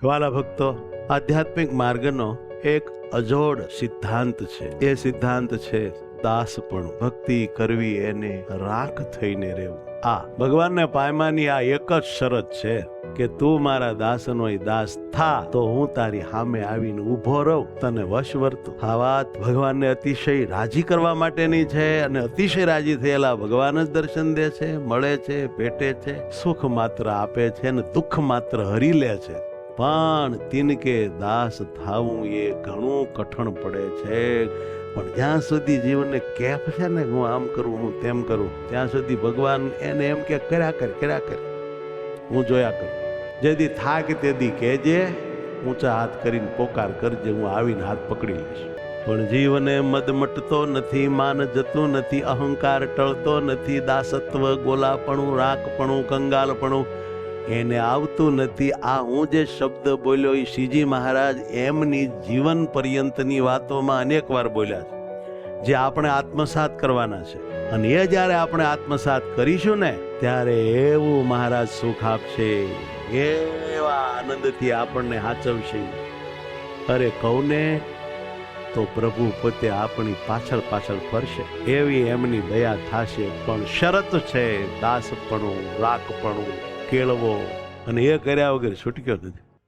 વાલા ભક્તો, આધ્યાત્મિક માર્ગનો એક અજોડ સિદ્ધાંત છે. એ સિદ્ધાંત છે દાસપણું. ભક્તિ કરવી એને રાખ થઈને રહેવું. આ ભગવાનને પામવાની આ એક જ શરત છે કે તું મારા દાસનો દાસ થા, તો હું તારી સામે આવીને ઊભો રહું, તને વશ વર્તું. આ વાત ભગવાનને અતિશય રાજી કરવા માટેની છે, અને અતિશય રાજી થયેલા ભગવાન જ દર્શન દે છે, મળે છે, ભેટે છે, સુખ માત્ર આપે છે અને દુઃખ માત્ર હરી લે છે. પણ તિનકે દાસ થાવું એ ઘણું કઠણ પડે છે. પણ જ્યાં સુધી જીવનને કેફ છે ને, હું આમ કરું, હું તેમ કરું, ત્યાં સુધી ભગવાન એને એમ કે કર્યા કર, હું જોયા કરું. જેદી થાક તેદી કહેજે, ઊંચા હાથ કરીને પોકાર કરજે, હું આવીને હાથ પકડી લઈશ. પણ જીવને મદ મટતો નથી, માન જતું નથી, અહંકાર ટળતો નથી, દાસત્વ, ગોલાપણું, રાખપણું, કંગાલપણું એને આવતું નથી. આ હું જે શબ્દ બોલ્યો એ શ્રીજી મહારાજ એમની જીવન પર્યંતની વાતોમાં અનેક વાર બોલ્યા છે, જે આપણે આત્મસાત કરવાના છે. અને એ જ્યારે આપણે આત્મસાત કરીશું ને, ત્યારે એવું મહારાજ સુખ આપશે, એવા આનંદથી આપણને હાચવશે. અરે કૌને તો પ્રભુ પોતે આપણી પાછળ ફરશે, એવી એમની દયા થશે. પણ શરત છે દાસપણું, રાખપણું કેળવો, અને એ કર્યા વગર છૂટક્યો નથી.